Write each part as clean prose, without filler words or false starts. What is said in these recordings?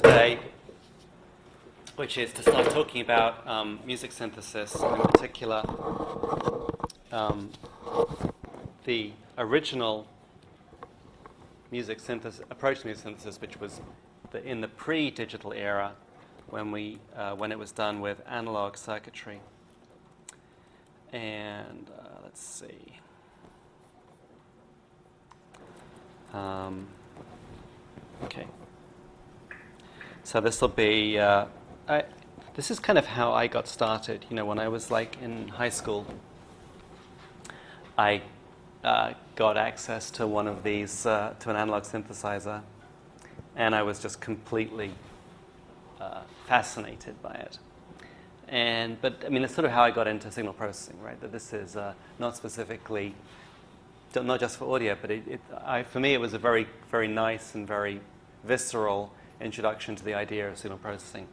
today, which is to start talking about music synthesis, in particular the original music synthesis approach to music synthesis, which was in the pre-digital era, when it was done with analog circuitry. And let's see. Okay. So this will be. This is kind of how I got started. You know, when I was like in high school, I got access to one of these, to an analog synthesizer, and I was just completely fascinated by it. But I mean, it's sort of how I got into signal processing, right? That this is not specifically, not just for audio, but for me it was a very, very nice and very visceral introduction to the idea of signal processing.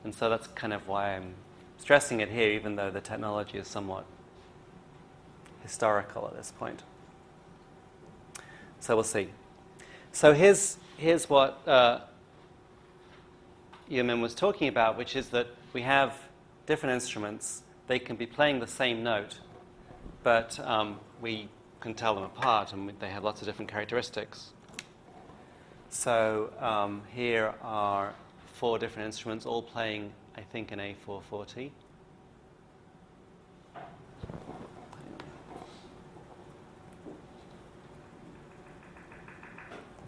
And so that's kind of why I'm stressing it here, even though the technology is somewhat historical at this point. So we'll see. So here's what Yumin was talking about, which is that we have different instruments. They can be playing the same note, but we can tell them apart, and they have lots of different characteristics. So here are 4 different instruments, all playing, I think, an A440.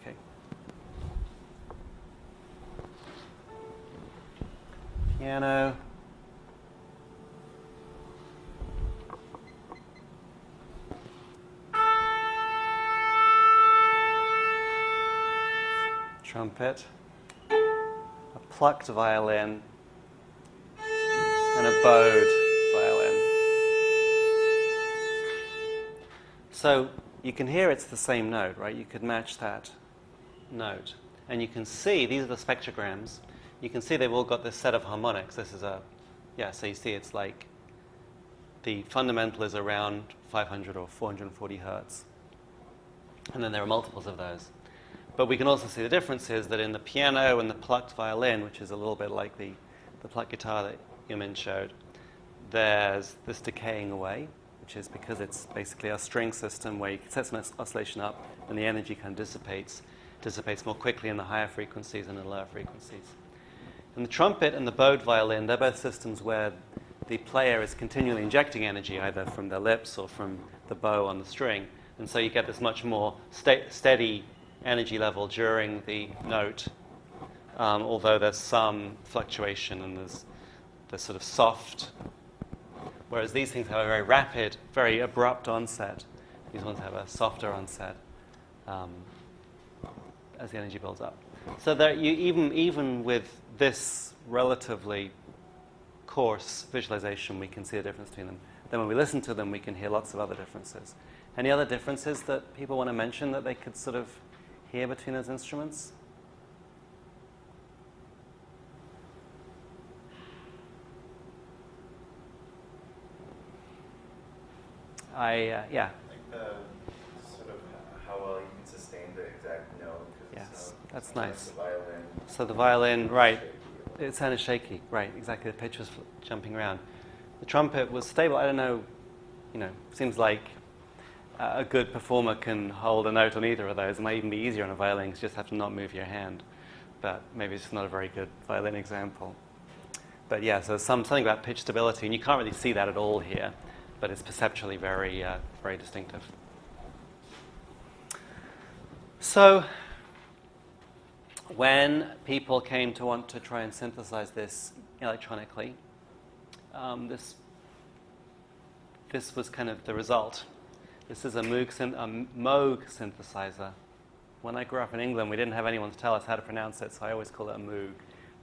Okay. Piano. Trumpet, a plucked violin, and a bowed violin. So you can hear it's the same note, right? You could match that note. And you can see, these are the spectrograms, you can see they've all got this set of harmonics. This is so you see it's like the fundamental is around 500 or 440 hertz. And then there are multiples of those. But we can also see the differences that in the piano and the plucked violin, which is a little bit like the plucked guitar that Yumin showed, there's this decaying away, which is because it's basically a string system where you can set some oscillation up and the energy kind of dissipates more quickly in the higher frequencies than in the lower frequencies. And the trumpet and the bowed violin, they're both systems where the player is continually injecting energy either from their lips or from the bow on the string. And so you get this much more steady energy level during the note, although there's some fluctuation and there's sort of soft, whereas these things have a very rapid, very abrupt onset. These ones have a softer onset as the energy builds up. So that even with this relatively coarse visualization, we can see a difference between them. Then when we listen to them, we can hear lots of other differences. Any other differences that people want to mention that they could sort of hear between those instruments? Yeah. Like the sort of how well you can sustain the exact note. Yes, that's nice. The violin. So the violin, right, it sounded shaky, right, exactly, the pitch was jumping around. The trumpet was stable. I don't know, seems like a good performer can hold a note on either of those. It might even be easier on a violin because you just have to not move your hand. But maybe it's not a very good violin example. But yeah, so something about pitch stability, and you can't really see that at all here, but it's perceptually very, very distinctive. So when people came to want to try and synthesize this electronically, this was kind of the result. This is a Moog synthesizer. When I grew up in England, we didn't have anyone to tell us how to pronounce it, so I always call it a Moog.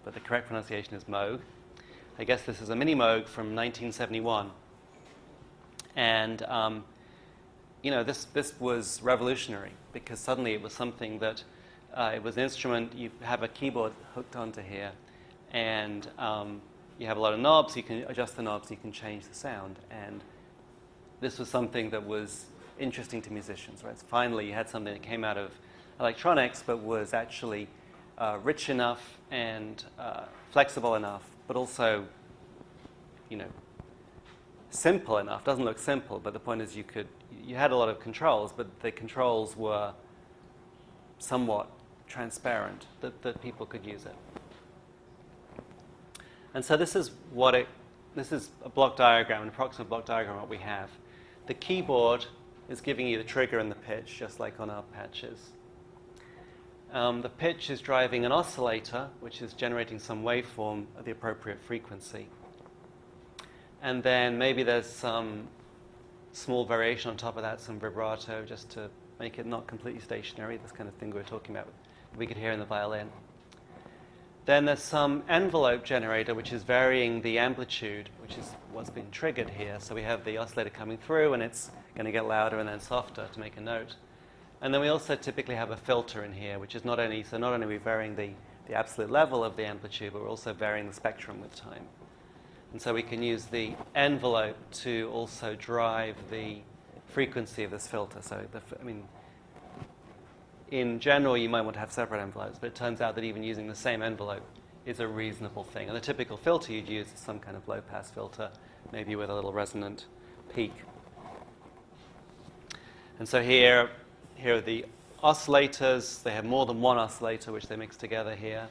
But the correct pronunciation is Moog. I guess this is a mini Moog from 1971. And, this was revolutionary because suddenly it was something that it was an instrument. You have a keyboard hooked onto here, and you have a lot of knobs. You can adjust the knobs. You can change the sound. And this was something that was interesting to musicians, right? So finally, you had something that came out of electronics, but was actually rich enough and flexible enough, but also, simple enough. Doesn't look simple, but the point is you had a lot of controls, but the controls were somewhat transparent, that people could use it. And so this is a block diagram, an approximate block diagram of what we have. The keyboard is giving you the trigger and the pitch, just like on our patches. The pitch is driving an oscillator, which is generating some waveform at the appropriate frequency. And then maybe there's some small variation on top of that, some vibrato, just to make it not completely stationary, this kind of thing we were talking about, we could hear in the violin. Then there's some envelope generator, which is varying the amplitude, which is what's been triggered here. So we have the oscillator coming through, and it's going to get louder and then softer to make a note. And then we also typically have a filter in here, which is not only are we varying the absolute level of the amplitude, but we're also varying the spectrum with time. And so we can use the envelope to also drive the frequency of this filter. So, in general, you might want to have separate envelopes, but it turns out that even using the same envelope is a reasonable thing. And the typical filter you'd use is some kind of low-pass filter, maybe with a little resonant peak. And so here are the oscillators. They have more than one oscillator, which they mix together here.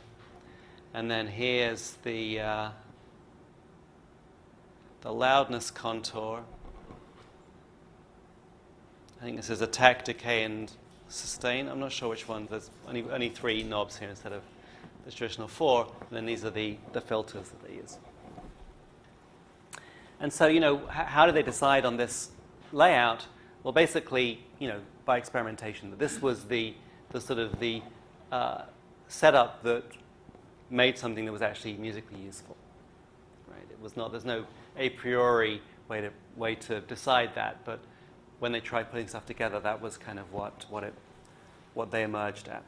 And then here's the loudness contour. I think this is attack, decay, and sustain. I'm not sure which one. There's only 3 knobs here instead of the traditional 4. And then these are the filters that they use. And so, how do they decide on this layout? Well, basically, by experimentation. This was the setup that made something that was actually musically useful. Right? It was not. There's no a priori way to decide that, but when they tried putting stuff together, that was kind of what they emerged at.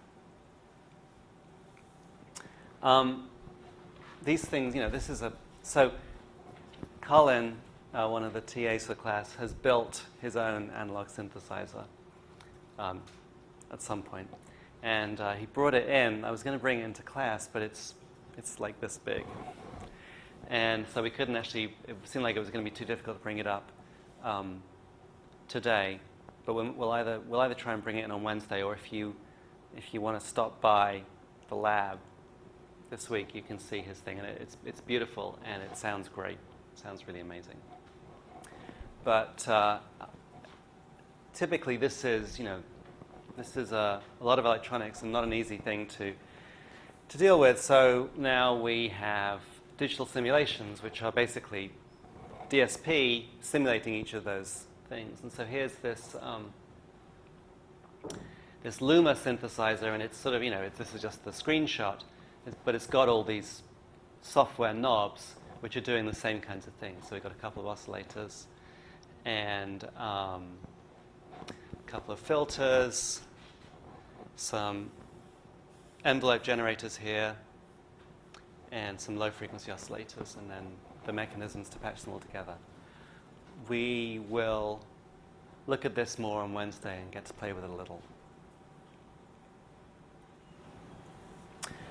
These things, this is so Colin, one of the TAs for the class, has built his own analog synthesizer at some point, and he brought it in. I was going to bring it into class, but it's like this big. And so we couldn't actually, it seemed like it was going to be too difficult to bring it up today. But we'll either try and bring it in on Wednesday, or if you want to stop by the lab this week, you can see his thing. And it's beautiful, and it sounds great. It sounds really amazing. But typically this is a lot of electronics and not an easy thing to deal with. So now we have digital simulations, which are basically DSP simulating each of those things. And so here's this Luma synthesizer, and it's sort of, this is just the screenshot, but it's got all these software knobs which are doing the same kinds of things. So we've got a couple of oscillators and a couple of filters, some envelope generators here, and some low-frequency oscillators, and then the mechanisms to patch them all together. We will look at this more on Wednesday and get to play with it a little.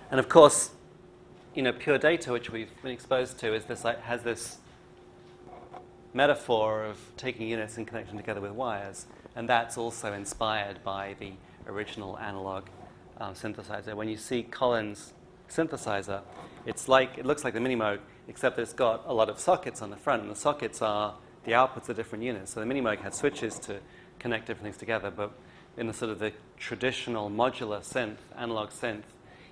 And of course, pure data, which we've been exposed to, has this metaphor of taking units and connecting them together with wires, and that's also inspired by the original analog synthesizer. When you see Colin's synthesizer, it looks like the Minimoog, except that it's got a lot of sockets on the front, and the sockets are the outputs of different units. So the Minimoog had switches to connect different things together, but in the sort of the traditional modular synth, analog synth,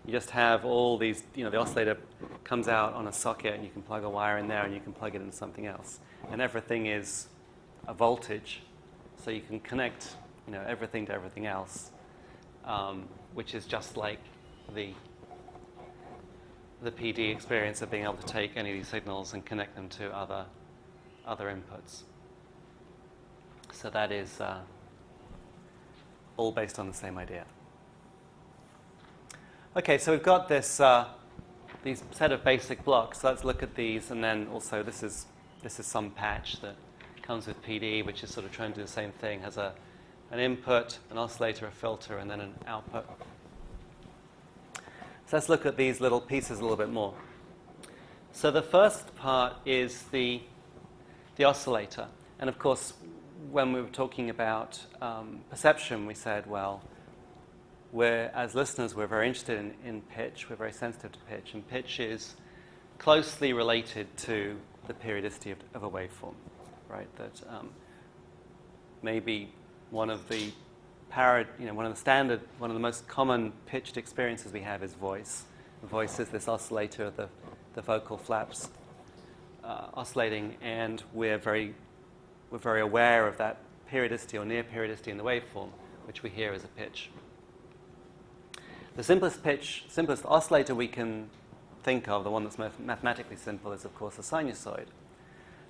you just have all these, the oscillator comes out on a socket, and you can plug a wire in there, and you can plug it into something else. And everything is a voltage, so you can connect, everything to everything else, which is just like the PD experience of being able to take any of these signals and connect them to other inputs. So that is all based on the same idea. Okay, so we've got this these set of basic blocks. So let's look at these, and then also this is some patch that comes with PD, which is sort of trying to do the same thing. Has an input, an oscillator, a filter, and then an output. So let's look at these little pieces a little bit more. So the first part is the oscillator. And of course, when we were talking about perception, we said, well, as listeners, we're very interested in pitch. We're very sensitive to pitch. And pitch is closely related to the periodicity of a waveform, right? That maybe one of the one of the most common pitched experiences we have is voice. Voice is this oscillator of the vocal flaps oscillating, and we're very aware of that periodicity or near periodicity in the waveform, which we hear as a pitch. The simplest oscillator we can think of, the one that's mathematically simple, is of course a sinusoid.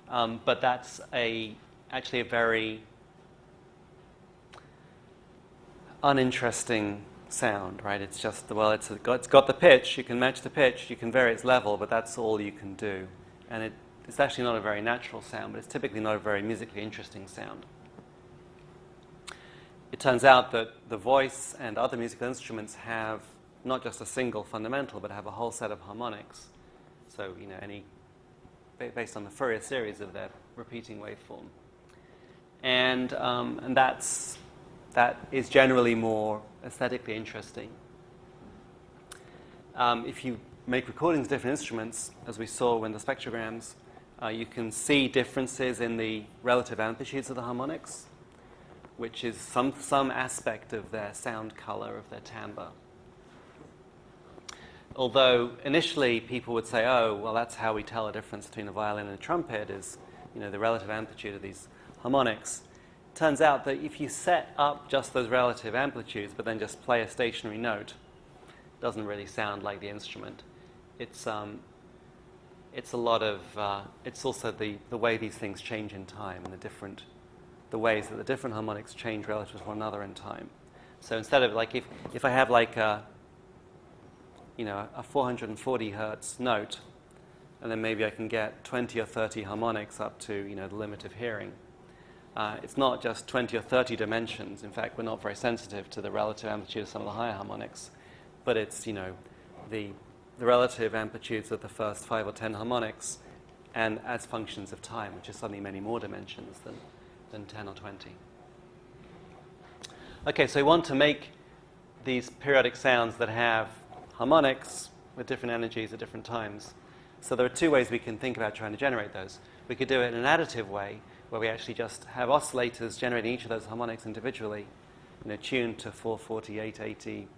But that's actually a very uninteresting sound, right? It's just, well, it's got the pitch, you can match the pitch, you can vary its level, but that's all you can do. And it's actually not a very natural sound, but it's typically not a very musically interesting sound. It turns out that the voice and other musical instruments have not just a single fundamental, but have a whole set of harmonics. So, based on the Fourier series of their repeating waveform. And that is generally more aesthetically interesting. If you make recordings of different instruments, as we saw in the spectrograms, you can see differences in the relative amplitudes of the harmonics, which is some aspect of their sound color, of their timbre. Although initially people would say, oh, well, that's how we tell the difference between a violin and a trumpet is, the relative amplitude of these harmonics. Turns out that if you set up just those relative amplitudes, but then just play a stationary note, it doesn't really sound like the instrument. It's a lot of. It's also the way these things change in time, and the ways that the different harmonics change relative to one another in time. So instead of if I have a 440 hertz note, and then maybe I can get 20 or 30 harmonics up to the limit of hearing. It's not just 20 or 30 dimensions. In fact, we're not very sensitive to the relative amplitude of some of the higher harmonics, but it's the relative amplitudes of the first 5 or 10 harmonics, and as functions of time, which is suddenly many more dimensions than 10 or 20. Okay, so we want to make these periodic sounds that have harmonics with different energies at different times. So there are two ways we can think about trying to generate those. We could do it in an additive way, where we actually just have oscillators generating each of those harmonics individually, tuned to 440, 880,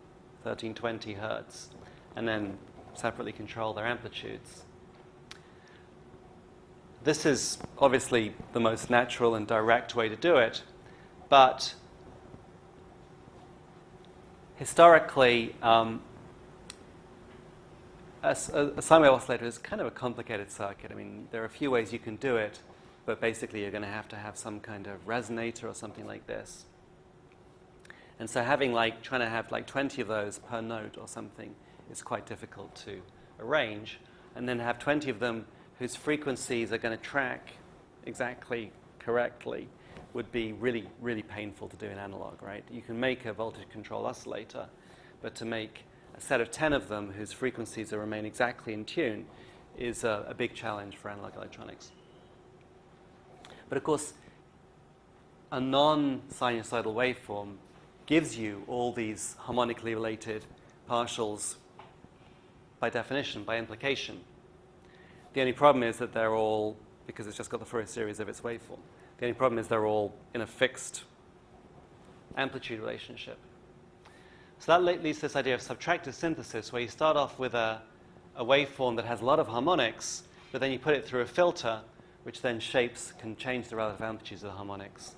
1320 hertz, and then separately control their amplitudes. This is obviously the most natural and direct way to do it, but historically, a sine wave oscillator is kind of a complicated circuit. I mean, there are a few ways you can do it, but basically you're going to have some kind of resonator or something like this. And so trying to have 20 of those per note or something is quite difficult to arrange. And then have 20 of them whose frequencies are going to track exactly correctly would be really, really painful to do in analog, right? You can make a voltage control oscillator, but to make a set of 10 of them whose frequencies will remain exactly in tune is a big challenge for analog electronics. But of course, a non-sinusoidal waveform gives you all these harmonically related partials by definition, by implication. The only problem is that they're all, because it's just got the Fourier series of its waveform, the only problem is they're all in a fixed amplitude relationship. So that leads to this idea of subtractive synthesis, where you start off with a waveform that has a lot of harmonics, but then you put it through a filter, which then can change the relative amplitudes of the harmonics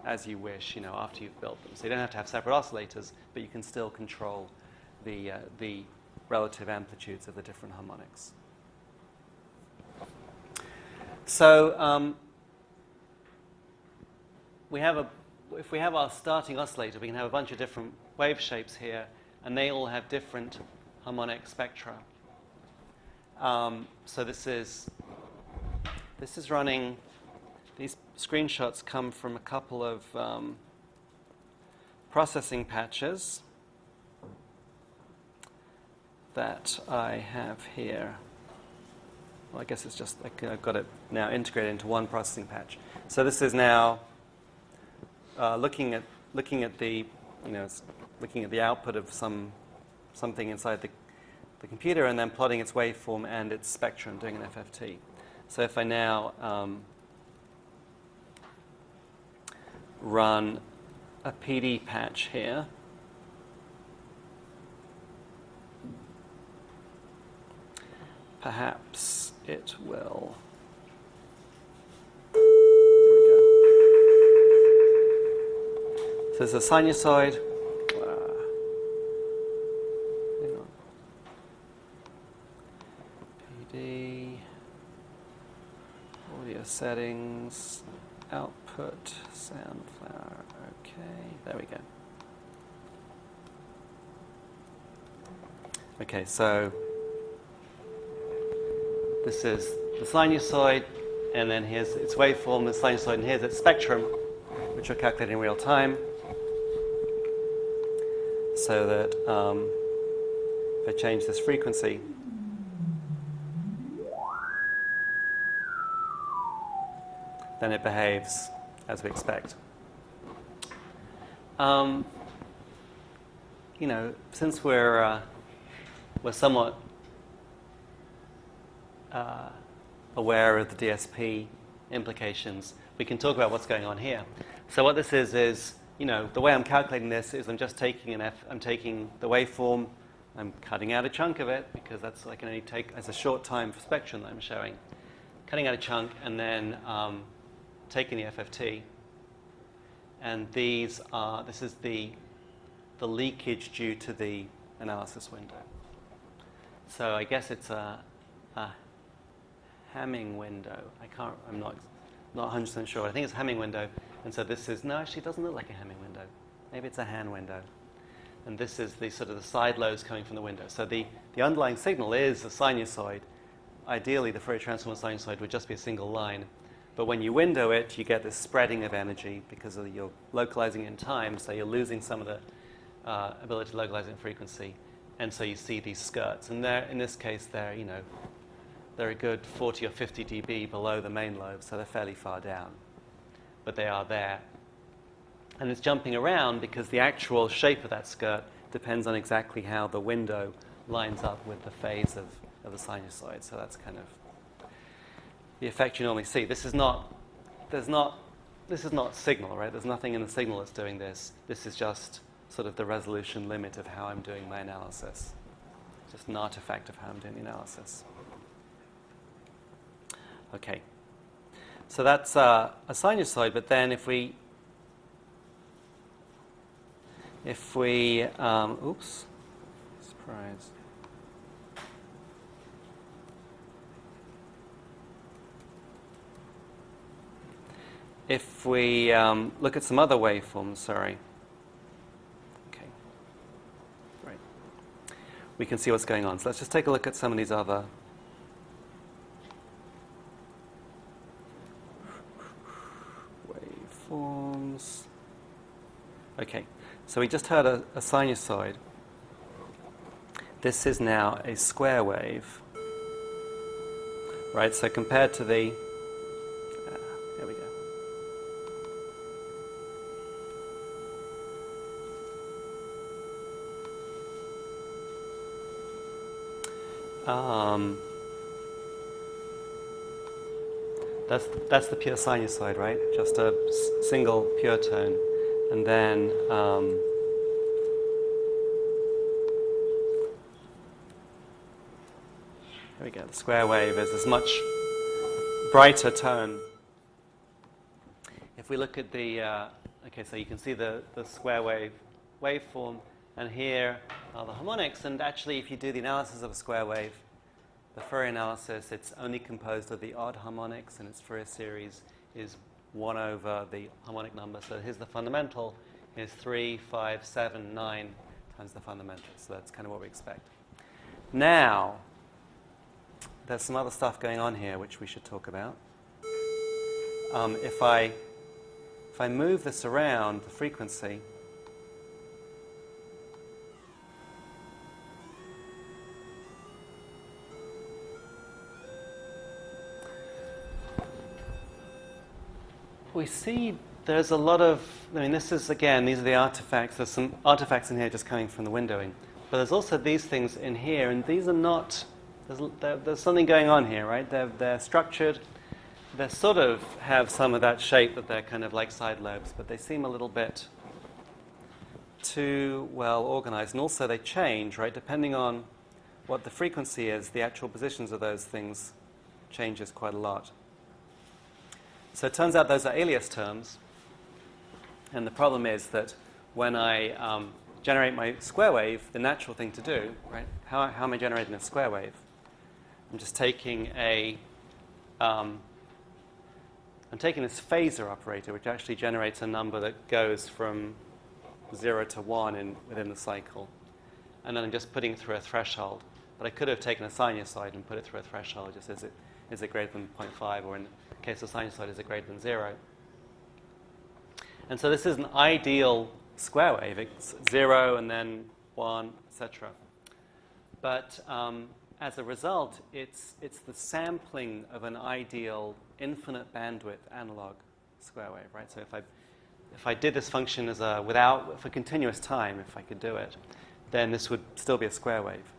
as you wish, after you've built them. So you don't have to have separate oscillators, but you can still control the relative amplitudes of the different harmonics. So if we have our starting oscillator, we can have a bunch of different wave shapes here, and they all have different harmonic spectra. So this is running. These screenshots come from a couple of processing patches. that I have here. Well, I guess it's just I've got it now integrated into one processing patch. So this is now looking at the it's looking at the output of something inside the computer and then plotting its waveform and its spectrum, doing an FFT. So if I now run a PD patch here, perhaps it will. There we go. So there's a sinusoid. Hang on. PD, audio settings, output, Soundflower. Okay, there we go. Okay, so this is the sinusoid, and then here's its waveform, the sinusoid, and here's its spectrum, which we're calculating in real time. So that if I change this frequency, then it behaves as we expect. Since we're somewhat aware of the DSP implications, we can talk about what's going on here. So what this is the way I'm calculating this is I'm just taking I'm taking the waveform, I'm cutting out a chunk of it because I can only take as a short time for spectrum that I'm showing, cutting out a chunk and then taking the FFT. And this is the leakage due to the analysis window. So I guess it's a Hamming window. I'm not 100% sure. I think it's a Hamming window. And so this is, no, actually it doesn't look like a Hamming window. Maybe it's a Han window. And this is the sort of the side lobes coming from the window. So the underlying signal is a sinusoid. Ideally, the Fourier transform of a sinusoid would just be a single line. But when you window it, you get this spreading of energy because you're localizing in time, so you're losing some of the ability to localize in frequency. And so you see these skirts. And in this case, they're a good 40 or 50 dB below the main lobe, so they're fairly far down. But they are there. And it's jumping around because the actual shape of that skirt depends on exactly how the window lines up with the phase of the sinusoid. So that's kind of the effect you normally see. This is not signal, right? There's nothing in the signal that's doing this. This is just sort of the resolution limit of how I'm doing my analysis. Just an artifact of how I'm doing the analysis. Okay. So that's a sinusoid, but then if we oops, surprise. If we look at some other waveforms, sorry. Okay, right. We can see what's going on. So let's just take a look at some of these other waveforms. Okay, so we just heard a sinusoid. This is now a square wave, right? So compared to the there we go. That's the pure sinusoid, right? Just a single pure tone. And then there we go. The square wave is this much brighter tone. If we look at the okay, so you can see the square wave waveform, and here are the harmonics. And actually, if you do the analysis of a square wave, the Fourier analysis, it's only composed of the odd harmonics, and its Fourier series is 1 over the harmonic number. So here's the fundamental. Here's 3, 5, 7, 9 times the fundamental. So that's kind of what we expect. Now, there's some other stuff going on here which we should talk about. If I move this around, the frequency, we see there's a lot of, I mean, this is, again, these are the artifacts. There's some artifacts in here just coming from the windowing. But there's also these things in here, and these are not, there's something going on here, right? They're structured. They sort of have some of that shape that they're kind of like side lobes, but they seem a little bit too well organized. And also they change, right? Depending on what the frequency is, the actual positions of those things changes quite a lot. So it turns out those are alias terms. And the problem is that when I generate my square wave, the natural thing to do, right? How am I generating a square wave? I'm just taking I'm taking this phasor operator, which actually generates a number that goes from 0 to 1 within the cycle. And then I'm just putting it through a threshold. But I could have taken a sinusoid and put it through a threshold, just is it greater than 0.5, or in the case of sinusoid, is it greater than 0? And so this is an ideal square wave. It's 0 and then 1, etc. But as a result, it's the sampling of an ideal infinite bandwidth analog square wave, right? So if I did this function as for continuous time, if I could do it, then this would still be a square wave.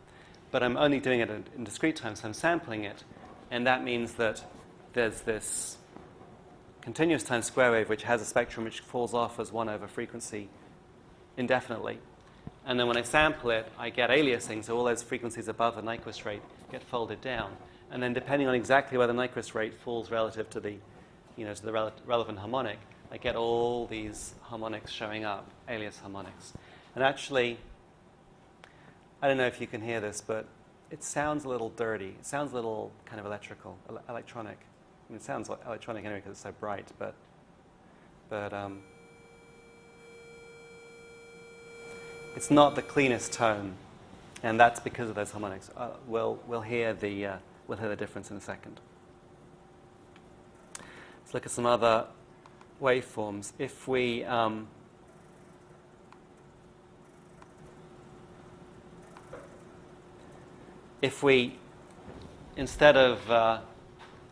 But I'm only doing it in discrete time, so I'm sampling it, and that means that there's this continuous time square wave which has a spectrum which falls off as 1 over frequency indefinitely. And then when I sample it, I get aliasing, so all those frequencies above the Nyquist rate get folded down. And then depending on exactly where the Nyquist rate falls relative to the relevant harmonic, I get all these harmonics showing up, alias harmonics. And actually, I don't know if you can hear this, but it sounds a little dirty. It sounds a little kind of electronic. I mean, it sounds like electronic anyway because it's so bright, but it's not the cleanest tone, and that's because of those harmonics. We'll hear the difference in a second. Let's look at some other waveforms. If we instead of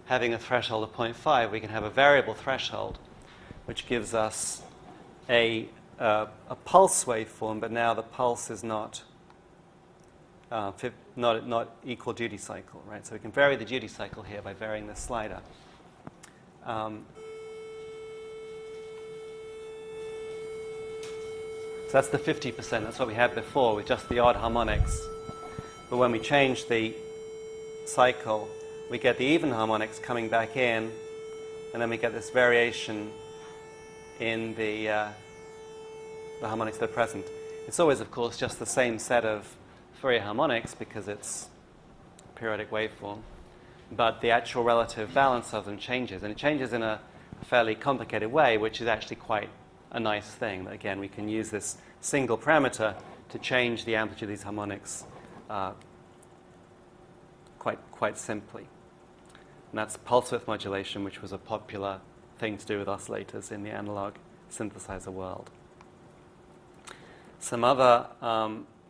having a threshold of 0.5, we can have a variable threshold, which gives us a pulse waveform, but now the pulse is not equal duty cycle, right? So we can vary the duty cycle here by varying the slider. So that's the 50%. That's what we had before with just the odd harmonics. But when we change the cycle, we get the even harmonics coming back in, and then we get this variation in the harmonics that are present. It's always, of course, just the same set of Fourier harmonics because it's a periodic waveform, but the actual relative balance of them changes, and it changes in a fairly complicated way, which is actually quite a nice thing. Again, we can use this single parameter to change the amplitude of these harmonics quite simply. And that's pulse width modulation, which was a popular thing to do with oscillators in the analog synthesizer world. Some other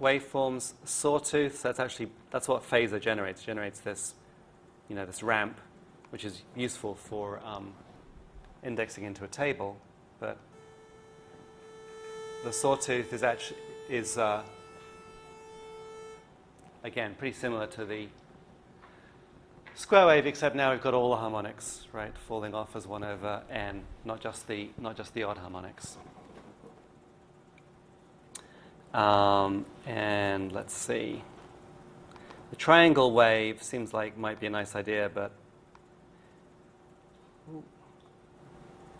waveforms, sawtooth. So that's what phasor generates. It generates this, this ramp, which is useful for indexing into a table. But the sawtooth is again pretty similar to the square wave, except now we've got all the harmonics, right, falling off as 1 over n, not just the odd harmonics. And let's see. The triangle wave seems like might be a nice idea, but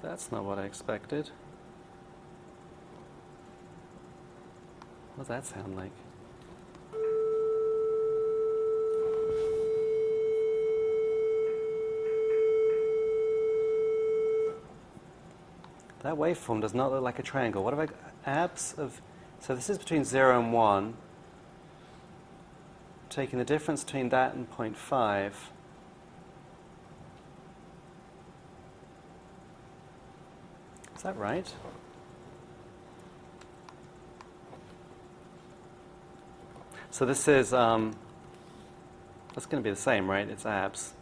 that's not what I expected. What does that sound like? That waveform does not look like a triangle. What have I got? Abs of... So this is between 0 and 1. Taking the difference between that and 0.5. Is that right? So this is... that's going to be the same, right? It's abs.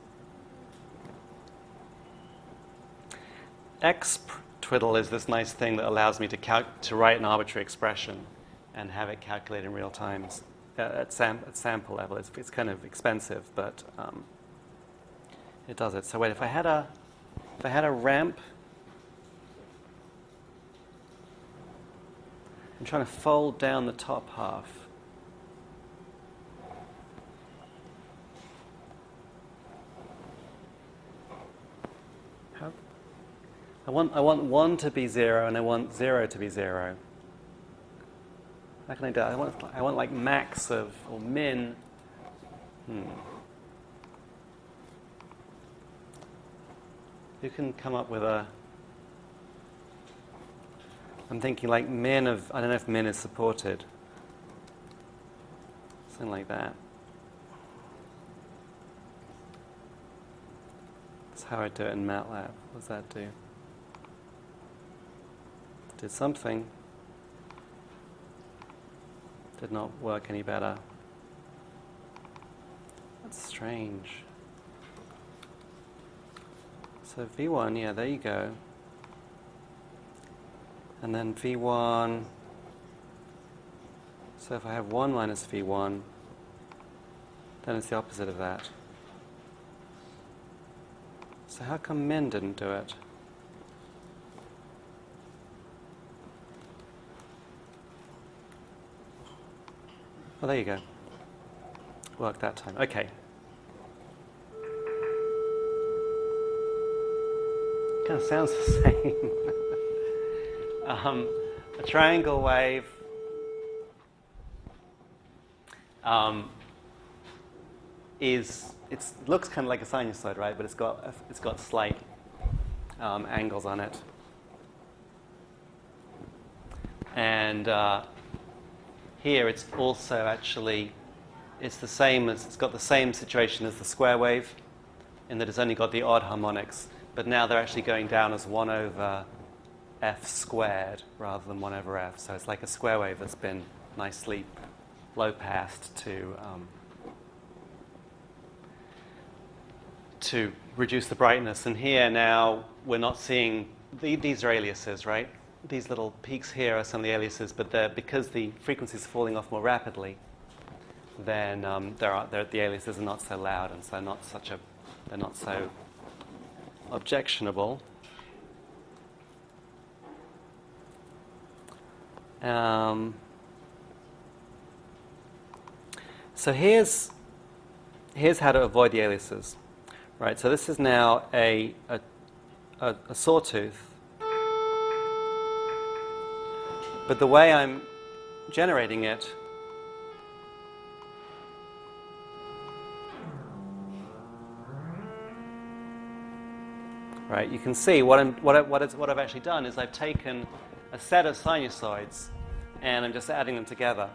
X-twiddle is this nice thing that allows me to write an arbitrary expression and have it calculate in real time at sample level. It's kind of expensive, but it does it. So wait, if I had a ramp, I'm trying to fold down the top half. I want 1 to be 0, and I want 0 to be 0. How can I do that? I want like max of, or min. Who can come up with a... I'm thinking like min of, I don't know if min is supported. Something like that. That's how I do it in MATLAB. What does that do? Did something. Did not work any better. That's strange. So V1, yeah, there you go. And then V1, so if I have 1 minus V1, then it's the opposite of that. So how come min didn't do it? Well, there you go. Worked that time. Okay. Kind of sounds the same. A triangle wave it looks kind of like a sinusoid, right? But it's got slight angles on it, and here it's also actually it's got the same situation as the square wave, in that it's only got the odd harmonics, but now they're actually going down as 1 over f squared rather than 1 over f. So it's like a square wave that's been nicely low-passed to reduce the brightness. And here now we're not seeing, these are aliases, right? These little peaks here are some of the aliases, but because the frequency is falling off more rapidly, then the aliases are not so loud, and so they're not so objectionable. So here's how to avoid the aliases, right? So this is now a sawtooth, but the way I'm generating it right, you can see what I've actually done is I've taken a set of sinusoids and I'm just adding them together.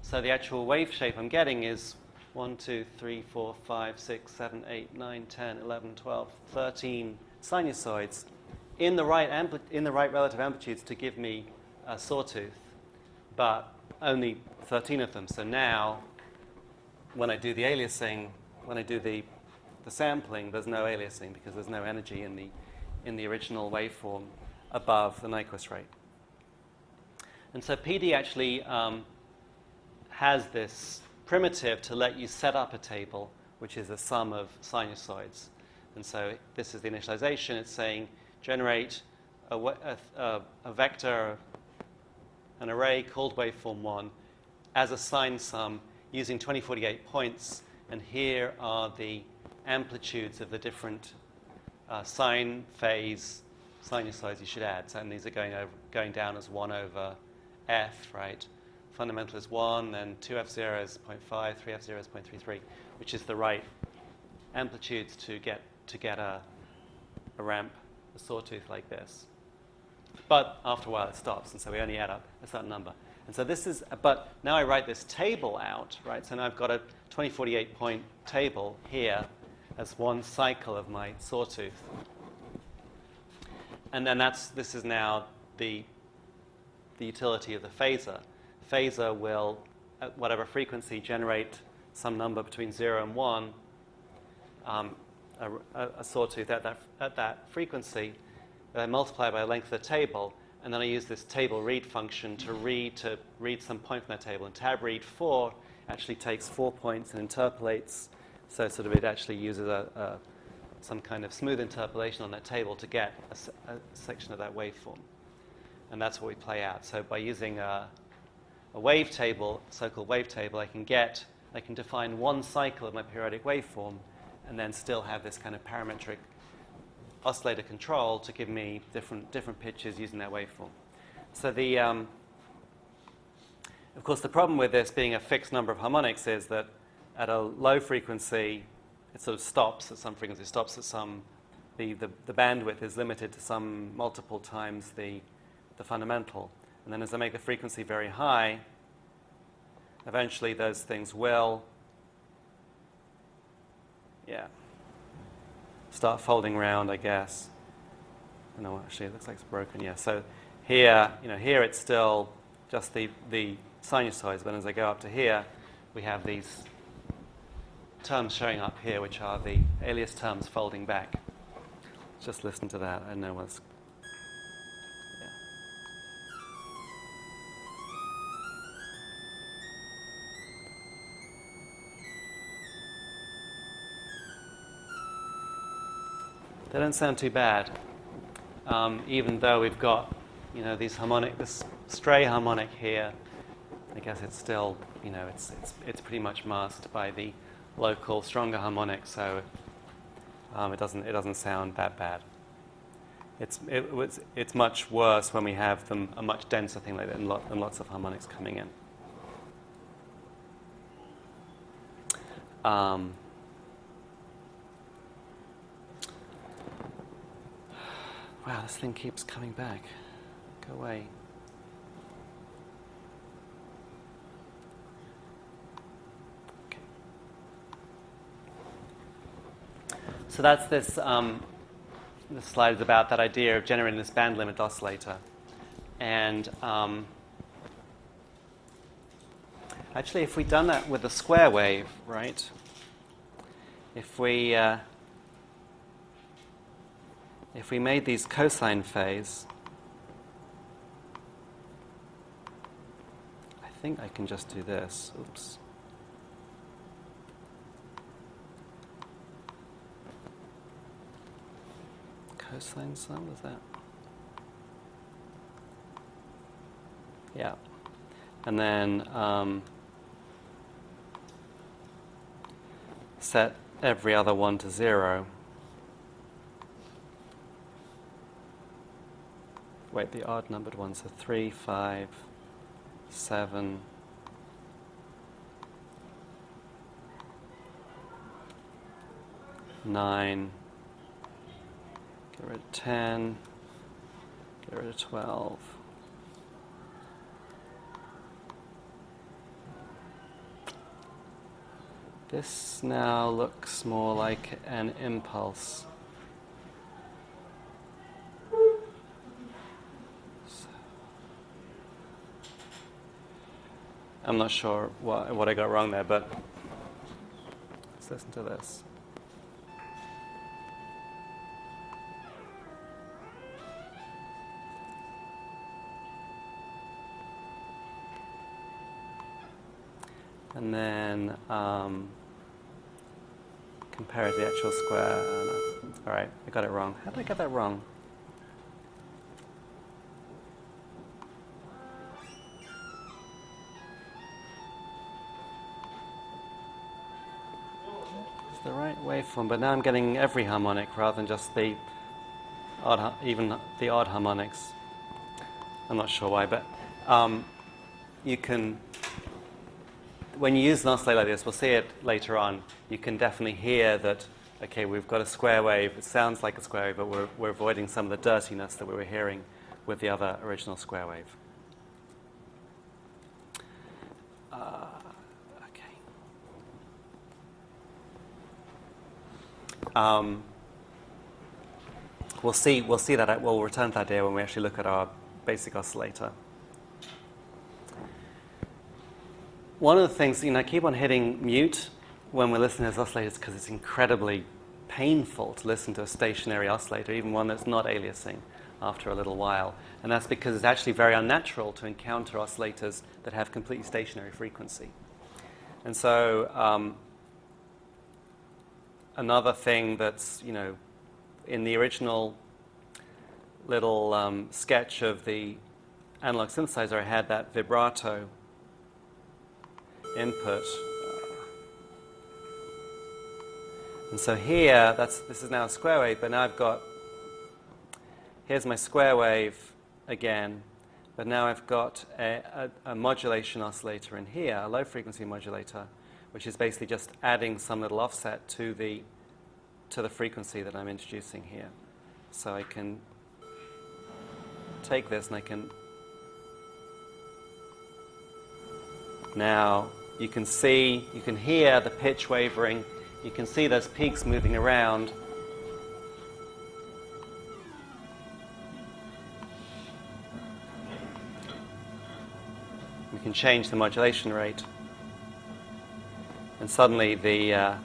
So the actual wave shape I'm getting is 1, 2, 3, 4, 5, 6, 7, 8, 9, 10, 11, 12, 13 sinusoids in the right relative amplitudes to give me a sawtooth, but only 13 of them. So now, when I do the aliasing, when I do the sampling, there's no aliasing because there's no energy in the original waveform above the Nyquist rate. And so PD actually has this primitive to let you set up a table, which is a sum of sinusoids. And so this is the initialization. It's saying generate a vector, an array called waveform 1 as a sine sum using 2048 points. And here are the amplitudes of the different sine phase sinusoids you should add. So, and these are going down as 1 over f, right? Fundamental is 1, then 2f0 is 0.5, 3f0 is 0.33, which is the right amplitudes to get a ramp, a sawtooth like this. But after a while it stops, and so we only add up a certain number. And so this is, but now I write this table out, right? So now I've got a 2048 point table here as one cycle of my sawtooth. And then this is now the utility of the phasor. Phasor will, at whatever frequency, generate some number between 0 and 1, a sawtooth at that frequency. I multiply by the length of the table, and then I use this table read function to read some point from that table. And tab read 4 actually takes 4 points and interpolates, so sort of it actually uses some kind of smooth interpolation on that table to get a section of that waveform. And that's what we play out. So by using a wave table, so-called wave table, I can define one cycle of my periodic waveform and then still have this kind of parametric oscillator control to give me different pitches using that waveform. So of course, the problem with this being a fixed number of harmonics is that at a low frequency, it sort of stops at some frequency, stops at some, the bandwidth is limited to some multiple times the fundamental. And then as I make the frequency very high, eventually those things will, start folding around, I guess. No, actually, it looks like it's broken. Yeah. So here, here it's still just the sinusoids, but as I go up to here, we have these terms showing up here, which are the alias terms folding back. Just listen to that. I don't know what's. They don't sound too bad, even though we've got, this stray harmonic here. I guess it's still, it's pretty much masked by the local stronger harmonic, so it doesn't sound that bad. It's much worse when we have a much denser thing like that and lots of harmonics coming in. Wow, this thing keeps coming back. Go away. Okay. So that's this. This slide is about that idea of generating this band limit oscillator. And actually, if we'd done that with a square wave, right? If we made these cosine phase, I think I can just do this. Oops. Cosine sum, is that? Yeah. And then set every other one to 0. Wait, the odd numbered ones are 3, 5, 7, 9, get rid of 10, get rid of 12. This now looks more like an impulse. I'm not sure what I got wrong there, but let's listen to this. And then compare it to the actual square. All right, I got it wrong. How did I get that wrong? The right waveform, but now I'm getting every harmonic rather than just the odd, even the odd harmonics. I'm not sure why, but you can, when you use an oscillator like this, we'll see it later on, you can definitely hear that, okay, we've got a square wave, it sounds like a square wave, but we're avoiding some of the dirtiness that we were hearing with the other original square wave. We'll see that. We'll return to that idea when we actually look at our basic oscillator. One of the things, I keep on hitting mute when we're listening to those oscillators because it's incredibly painful to listen to a stationary oscillator, even one that's not aliasing. after a little while. And that's because it's actually very unnatural to encounter oscillators that have completely stationary frequency. And so another thing that's, in the original little sketch of the analog synthesizer, I had that vibrato input. And so here, this is now a square wave, but now I've got, here's my square wave again, but now I've got a modulation oscillator in here, a low frequency modulator, which is basically just adding some little offset to the frequency that I'm introducing here. So I can take this and I can, now you can hear the pitch wavering, you can see those peaks moving around. We can change the modulation rate, and suddenly the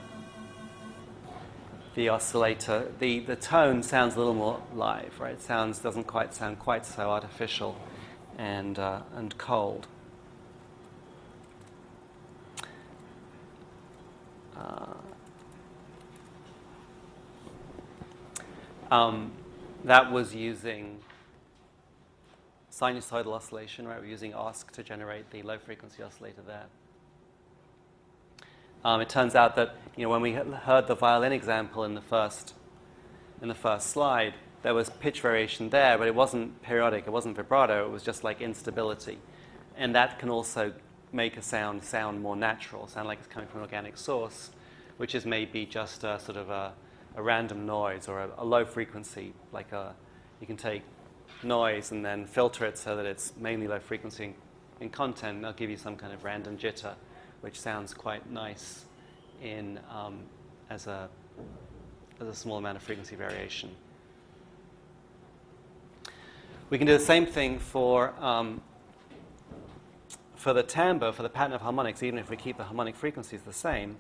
oscillator, the tone sounds a little more live, right? It doesn't quite sound quite so artificial and cold. That was using sinusoidal oscillation, right? We're using OSC to generate the low frequency oscillator there. It turns out that when we heard the violin example in the first slide, there was pitch variation there, but it wasn't periodic, it wasn't vibrato, it was just like instability, and that can also make a sound more natural, sound like it's coming from an organic source, which is maybe just a sort of a random noise or a low frequency, like you can take noise and then filter it so that it's mainly low frequency in content, and they'll give you some kind of random jitter, which sounds quite nice as a small amount of frequency variation. We can do the same thing for the timbre, for the pattern of harmonics, even if we keep the harmonic frequencies the same.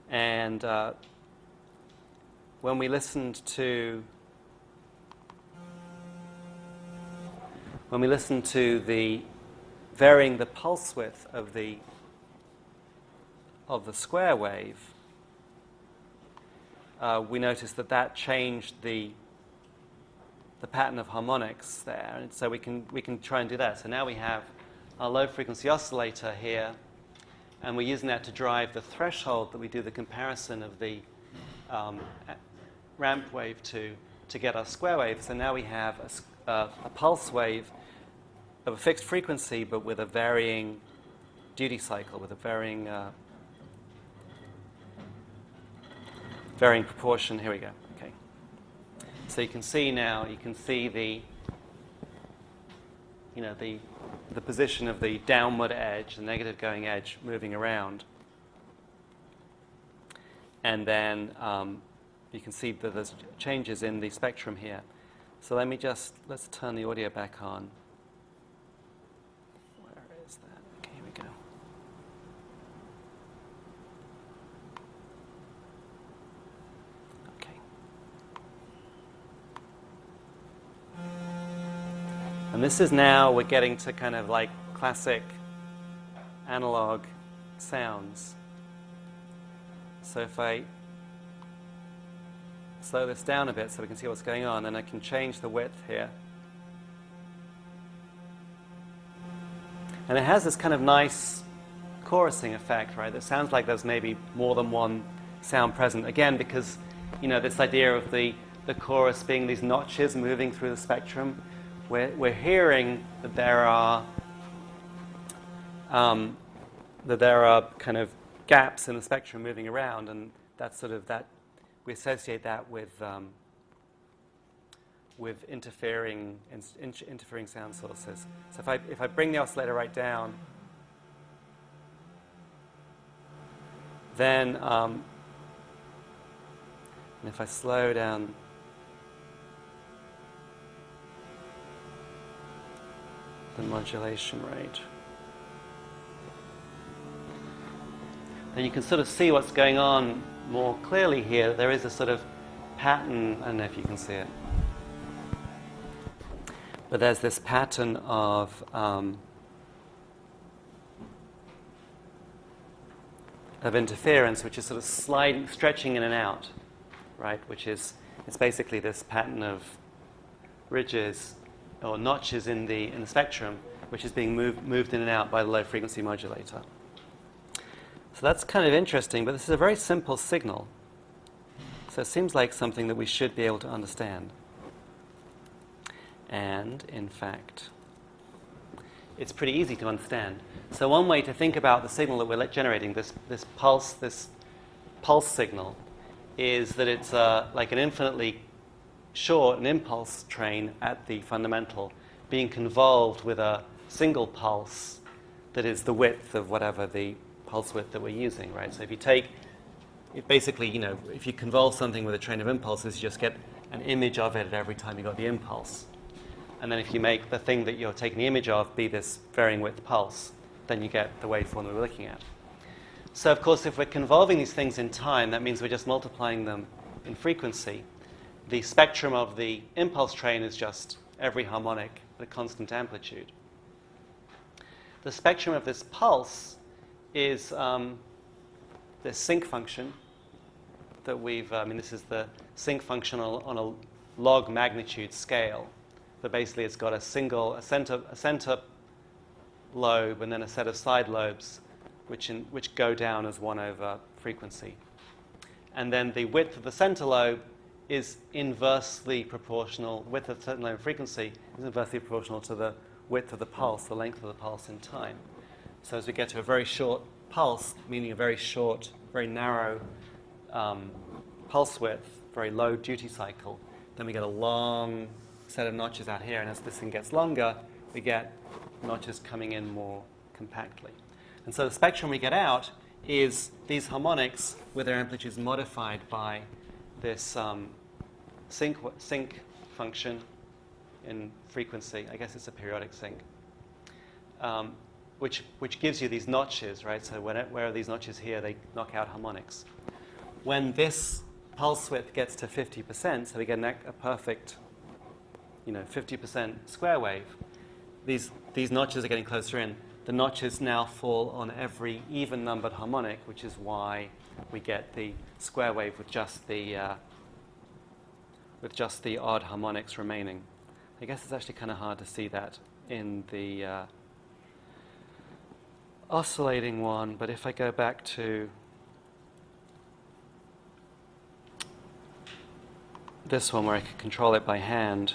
And when we listened to the varying the pulse width of the square wave, we noticed that changed the pattern of harmonics there, and so we can try and do that. So now we have our low frequency oscillator here, and we're using that to drive the threshold that we do the comparison of the ramp wave to get our square wave. So now we have a pulse wave of a fixed frequency, but with a varying duty cycle, with a varying proportion. Here we go. Okay. So you can see now, the position of the downward edge, the negative going edge, moving around. And then you can see that there's changes in the spectrum here. So let's turn the audio back on. Where is that? Okay, here we go. Okay. And this is now, we're getting to kind of like classic analog sounds. So if I slow this down a bit so we can see what's going on, then I can change the width here. And it has this kind of nice chorusing effect, right? That sounds like there's maybe more than one sound present. Again, because, this idea of the chorus being these notches moving through the spectrum, we're hearing that there are kind of gaps in the spectrum moving around, and that's sort of that. We associate that with interfering sound sources. So if I bring the oscillator right down, then and if I slow down the modulation rate, then you can sort of see what's going on more clearly here. There is a sort of pattern. I don't know if you can see it. But there's this pattern of interference, which is sort of stretching in and out, right? Which is, it's basically this pattern of ridges or notches in the spectrum, which is being moved in and out by the low frequency modulator. So that's kind of interesting, but this is a very simple signal. So it seems like something that we should be able to understand. And, in fact, it's pretty easy to understand. So one way to think about the signal that we're generating, this pulse signal, is that it's like an infinitely short an impulse train at the fundamental being convolved with a single pulse that is the width of whatever the pulse width that we're using, right? So if you take, basically, if you convolve something with a train of impulses, you just get an image of it at every time you got the impulse. And then if you make the thing that you're taking the image of be this varying width pulse, then you get the waveform that we're looking at. So, of course, if we're convolving these things in time, that means we're just multiplying them in frequency. The spectrum of the impulse train is just every harmonic at a constant amplitude. The spectrum of this pulse is this sync function that we've, this is the sync function on a log magnitude scale. But basically it's got a center lobe and then a set of side lobes which go down as 1 over frequency. And then the width of the center lobe is inversely proportional, width of the center lobe frequency is inversely proportional to the width of the pulse, the length of the pulse in time. So as we get to a very short pulse, meaning a very short, very narrow pulse width, very low duty cycle, then we get a long set of notches out here, and as this thing gets longer, we get notches coming in more compactly. And so the spectrum we get out is these harmonics with their amplitudes modified by this sync function in frequency. I guess it's a periodic sync, which gives you these notches, right? So where are these notches here, they knock out harmonics. When this pulse width gets to 50%, so we get a perfect 50% square wave, these notches are getting closer in. The notches now fall on every even-numbered harmonic, which is why we get the square wave with just the odd harmonics remaining. I guess it's actually kind of hard to see that in the oscillating one, but if I go back to this one where I could control it by hand,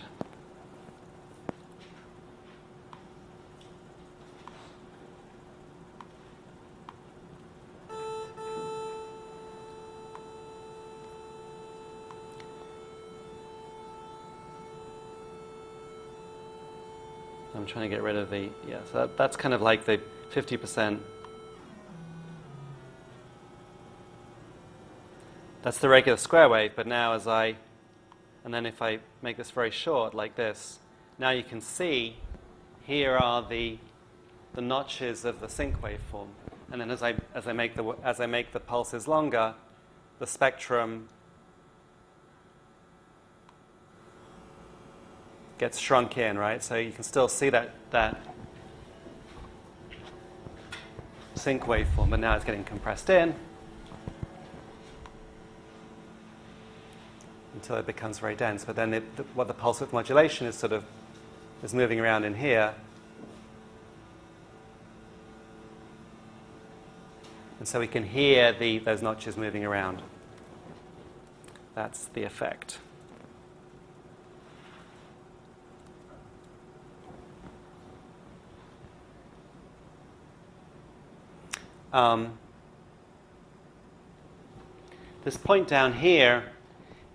I'm trying to get rid of the, so that's kind of like the 50%. That's the regular square wave, but now and then if I make this very short like this, now you can see here are the notches of the sync waveform. And then as I make the pulses longer, the spectrum gets shrunk in, right? So you can still see that sync waveform, but now it's getting compressed in until it becomes very dense. But then what the pulse width modulation is is moving around in here. And so we can hear those notches moving around. That's the effect. This point down here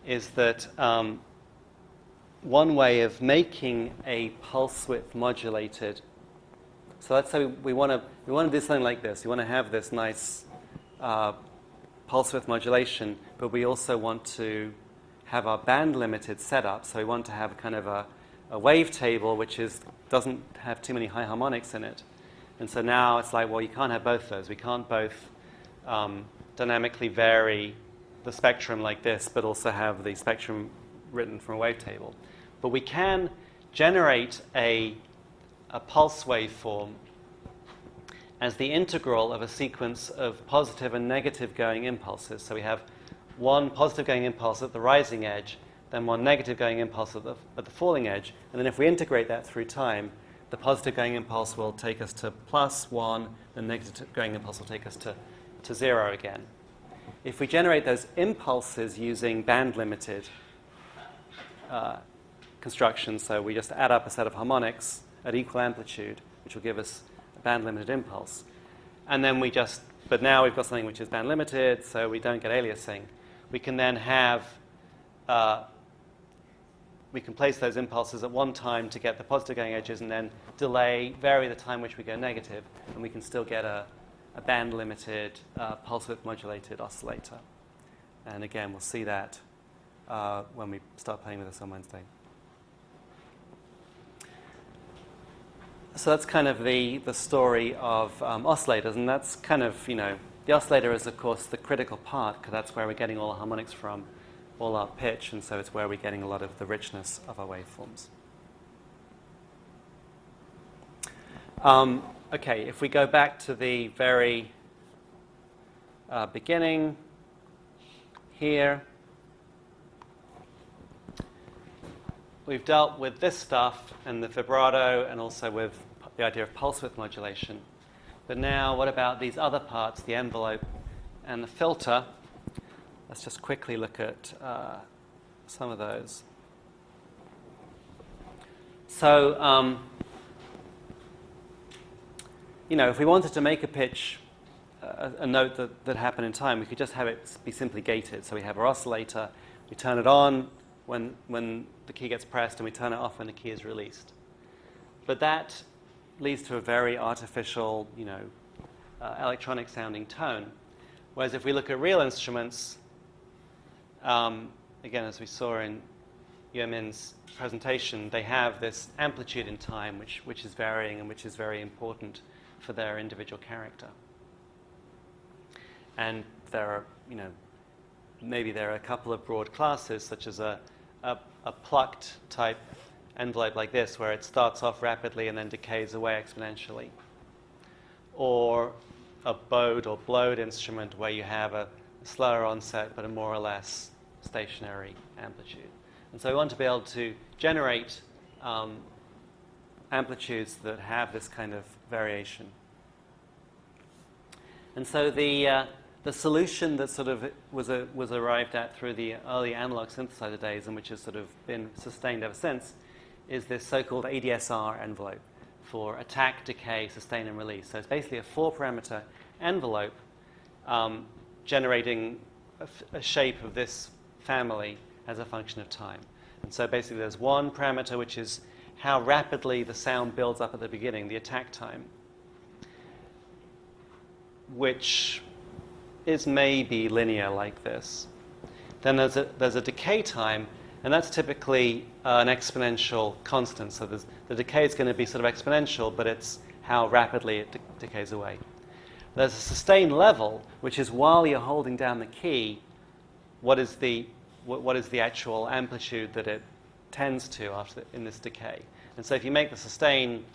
is that one way of making a pulse width modulated. So let's say we want to do something like this. We want to have this nice pulse width modulation, but we also want to have our band limited setup. So we want to have kind of a wavetable which doesn't have too many high harmonics in it. And so now it's like, well, you can't have both those. We can't both dynamically vary the spectrum like this, but also have the spectrum written from a wavetable. But we can generate a pulse waveform as the integral of a sequence of positive and negative going impulses. So we have one positive going impulse at the rising edge, then one negative going impulse at the falling edge. And then if we integrate that through time, the positive going impulse will take us to +1, the negative going impulse will take us to 0 again. If we generate those impulses using band-limited constructions, so we just add up a set of harmonics at equal amplitude, which will give us a band-limited impulse. And then but now we've got something which is band-limited, so we don't get aliasing. We can then we can place those impulses at one time to get the positive going edges and then vary the time which we go negative, and we can still get a band-limited pulse width modulated oscillator. And again, we'll see that when we start playing with this on Wednesday. So that's kind of the story of oscillators, and that's kind of, the oscillator is, of course, the critical part, because that's where we're getting all the harmonics from, all our pitch, and so it's where we're getting a lot of the richness of our waveforms. Okay, if we go back to the very beginning here, we've dealt with this stuff and the vibrato and also with the idea of pulse width modulation. But now what about these other parts, the envelope and the filter? Let's just quickly look at some of those. So, if we wanted to make a pitch, a note that happened in time, we could just have it be simply gated. So we have our oscillator, we turn it on when the key gets pressed, and we turn it off when the key is released. But that leads to a very artificial, electronic sounding tone. Whereas if we look at real instruments, again, as we saw in Yuemin's presentation, they have this amplitude in time which is varying and which is very important for their individual character. And there are, maybe there are a couple of broad classes, such as a plucked type envelope like this, where it starts off rapidly and then decays away exponentially. Or a bowed or blowed instrument where you have a slower onset but a more or less stationary amplitude. And so we want to be able to generate amplitudes that have this kind of variation. And so the solution that sort of was arrived at through the early analog synthesizer days, and which has sort of been sustained ever since, is this so-called ADSR envelope for attack, decay, sustain, and release. So it's basically a 4-parameter envelope generating a shape of this family as a function of time. And so basically there's one parameter, which is how rapidly the sound builds up at the beginning, the attack time, which is maybe linear like this. Then there's a decay time, and that's typically an exponential constant. So the decay is going to be sort of exponential, but it's how rapidly it decays away. There's a sustain level, which is while you're holding down the key, what is the actual amplitude that it tends to in this decay. And so if you make the sustain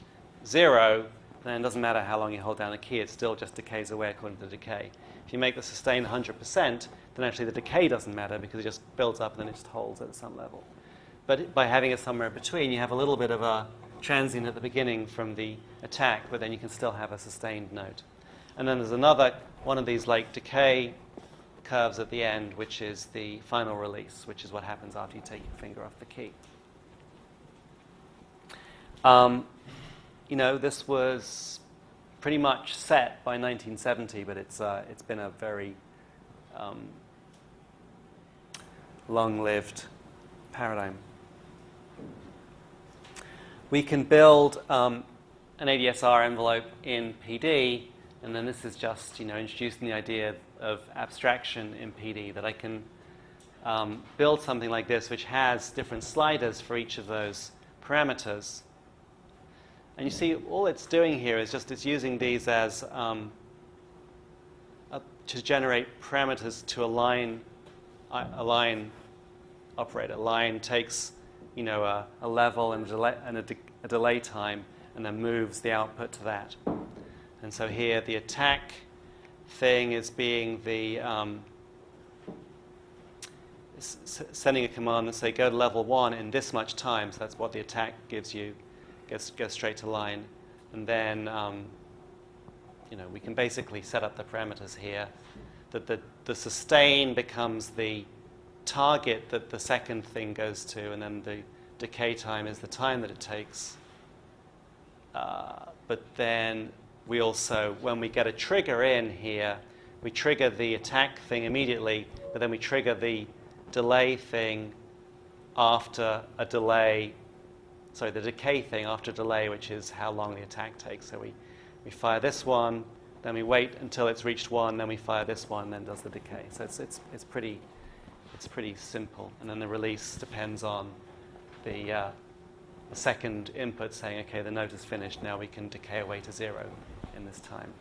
0, then it doesn't matter how long you hold down the key, it still just decays away according to the decay. If you make the sustain 100%, then actually the decay doesn't matter because it just builds up and then it just holds at some level. But by having it somewhere between, you have a little bit of a transient at the beginning from the attack, but then you can still have a sustained note. And then there's another one of these like decay curves at the end, which is the final release, which is what happens after you take your finger off the key. This was pretty much set by 1970, but it's been a very long-lived paradigm. We can build an ADSR envelope in PD, and then this is just introducing the idea of abstraction in PD, that I can build something like this which has different sliders for each of those parameters. And you see, all it's doing here is it's using these as to generate parameters to a line operator. Line takes a level and a delay time, and then moves the output to that. And so here the attack thing is being the sending a command and say go to level 1 in this much time. So that's what the attack gives you. Goes straight to line, and then we can basically set up the parameters here. That the sustain becomes the target that the second thing goes to, and then the decay time is the time that it takes. But then we also, when we get a trigger in here, we trigger the attack thing immediately, but then we trigger the delay thing after a delay, sorry, the decay thing after delay, which is how long the attack takes. So we fire this one, then we wait until it's reached 1, then we fire this one, then does the decay. So it's pretty simple. And then the release depends on the second input saying, okay, the note is finished, now we can decay away to 0 in this time.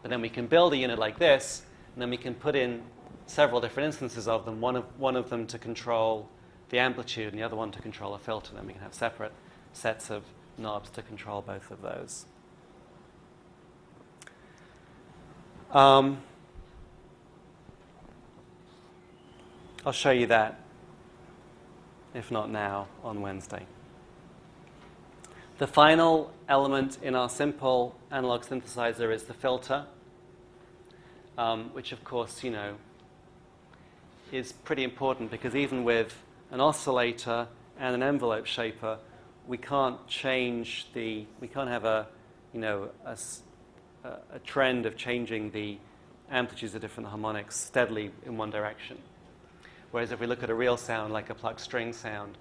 But then we can build a unit like this, and then we can put in several different instances of them, one of them to control the amplitude and the other one to control a filter. Then we can have separate sets of knobs to control both of those. I'll show you that, if not now, on Wednesday. The final element in our simple analog synthesizer is the filter, which of course, is pretty important because even with an oscillator and an envelope shaper, we can't have a trend of changing the amplitudes of different harmonics steadily in one direction. Whereas if we look at a real sound like a plucked string sound,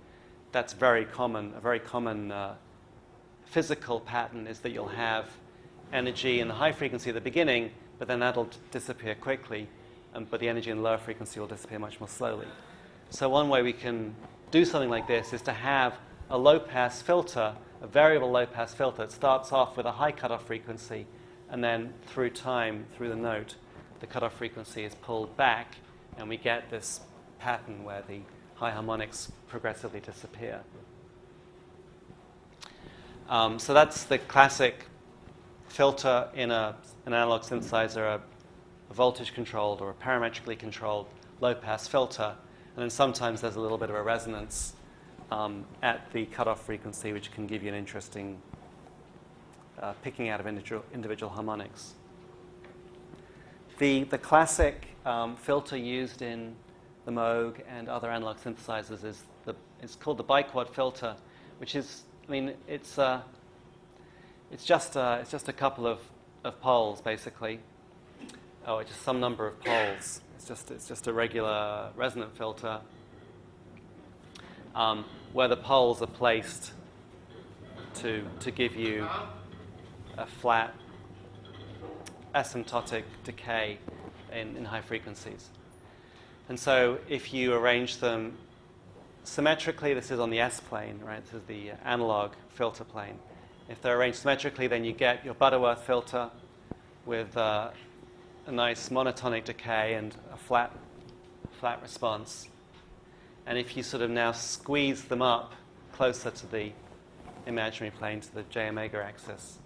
that's very common. A very common physical pattern is that you'll have energy in the high frequency at the beginning, but then that'll disappear quickly, but the energy in the lower frequency will disappear much more slowly. So one way we can do something like this is to have a low-pass filter, a variable low-pass filter that starts off with a high cutoff frequency, and then through time, through the note, the cutoff frequency is pulled back, and we get this pattern where the high harmonics progressively disappear. So that's the classic filter in an analog synthesizer, a voltage-controlled or a parametrically controlled low-pass filter. And then sometimes there's a little bit of a resonance at the cutoff frequency, which can give you an interesting picking out of individual harmonics. The classic filter used in the Moog and other analog synthesizers is called the biquad filter, which is, it's just a couple of poles basically. Oh, it's just some number of poles. It's just a regular resonant filter where the poles are placed to give you a flat asymptotic decay in high frequencies. And so if you arrange them symmetrically, this is on the S plane, right? This is the analog filter plane. If they're arranged symmetrically, then you get your Butterworth filter with a nice monotonic decay and a flat response. And if you sort of now squeeze them up closer to the imaginary plane, to the J omega axis,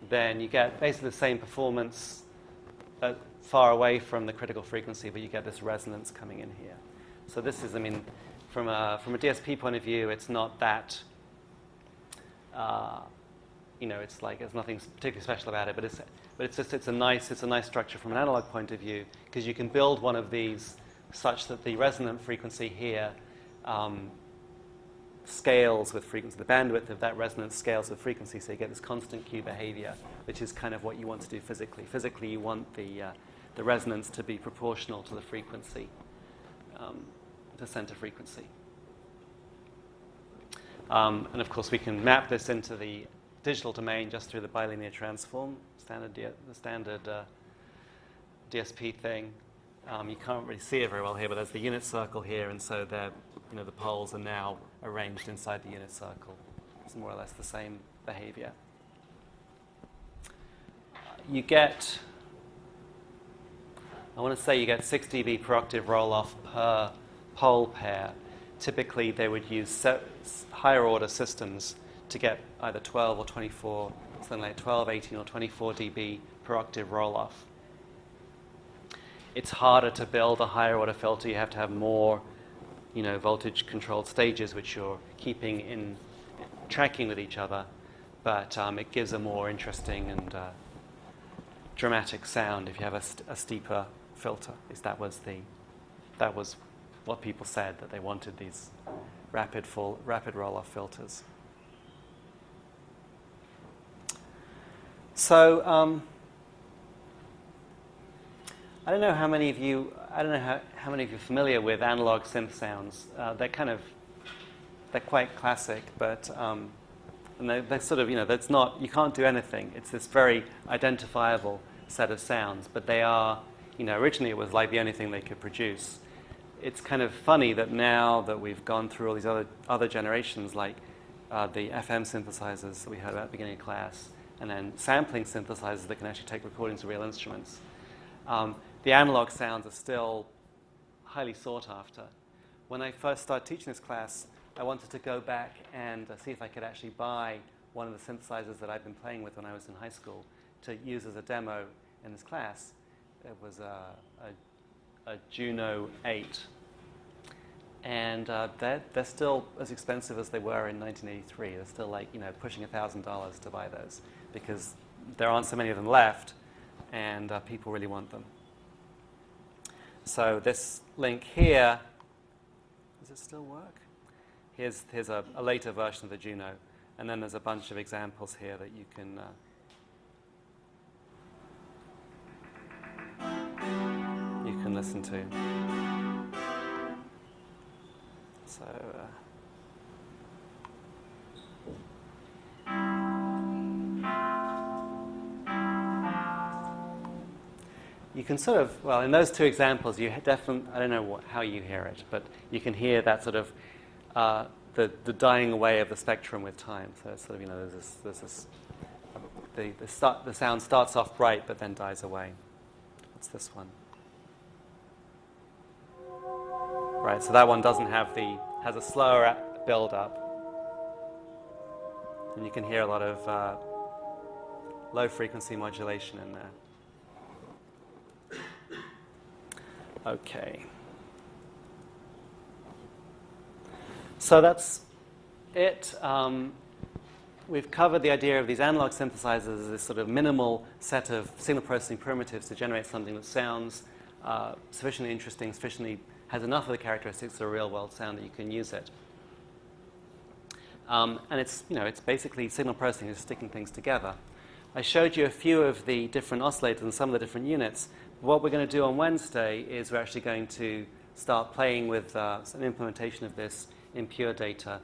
then you get basically the same performance far away from the critical frequency, but you get this resonance coming in here. So this is, from a DSP point of view, it's not that, it's like there's nothing particularly special about it, but it's a nice structure from an analog point of view, because you can build one of these such that the resonant frequency here scales with frequency. The bandwidth of that resonance scales with frequency, so you get this constant Q behavior, which is kind of what you want to do physically. Physically, you want the resonance to be proportional to the frequency, the center frequency. And of course, we can map this into the digital domain just through the bilinear transform, the standard DSP thing. You can't really see it very well here, but there's the unit circle here, and so the poles are now arranged inside the unit circle. It's more or less the same behavior. You get, I want to say you get 6 dB per octave roll-off per pole pair. typically they would use higher order systems to get either 12 or 24, something like 12, 18, or 24 dB per octave roll-off. It's harder to build a higher order filter. You have to have more, voltage-controlled stages which you're keeping in tracking with each other, but it gives a more interesting and dramatic sound if you have a steeper filter. That was what people said, that they wanted these rapid roll-off filters. So I don't know how many of you are familiar with analog synth sounds. They're quite classic, but and they're sort of, that's not, you can't do anything. It's this very identifiable set of sounds, but they are, originally it was like the only thing they could produce. It's kind of funny that now that we've gone through all these other generations, like the FM synthesizers that we heard about at the beginning of class, and then sampling synthesizers that can actually take recordings of real instruments, the analog sounds are still highly sought after. When I first started teaching this class, I wanted to go back and see if I could actually buy one of the synthesizers that I'd been playing with when I was in high school to use as a demo in this class. It was a Juno 8. And they're still as expensive as they were in 1983. They're still pushing $1,000 to buy those because there aren't so many of them left, and people really want them. So this link here, does it still work? Here's a later version of the Juno, and then there's a bunch of examples here that you can listen to. So you can sort of, well, in those two examples, you definitely, I don't know how you hear it, but you can hear that sort of the dying away of the spectrum with time. So it's sort of, there's this the sound starts off bright but then dies away. What's this one? Right, so that one doesn't have has a slower build up, and you can hear a lot of low frequency modulation in there. Okay. So that's it. We've covered the idea of these analog synthesizers as this sort of minimal set of signal processing primitives to generate something that sounds sufficiently interesting, has enough of the characteristics of a real-world sound that you can use it. And it's basically signal processing is sticking things together. I showed you a few of the different oscillators and some of the different units. What we're going to do on Wednesday is we're actually going to start playing with an implementation of this in pure data.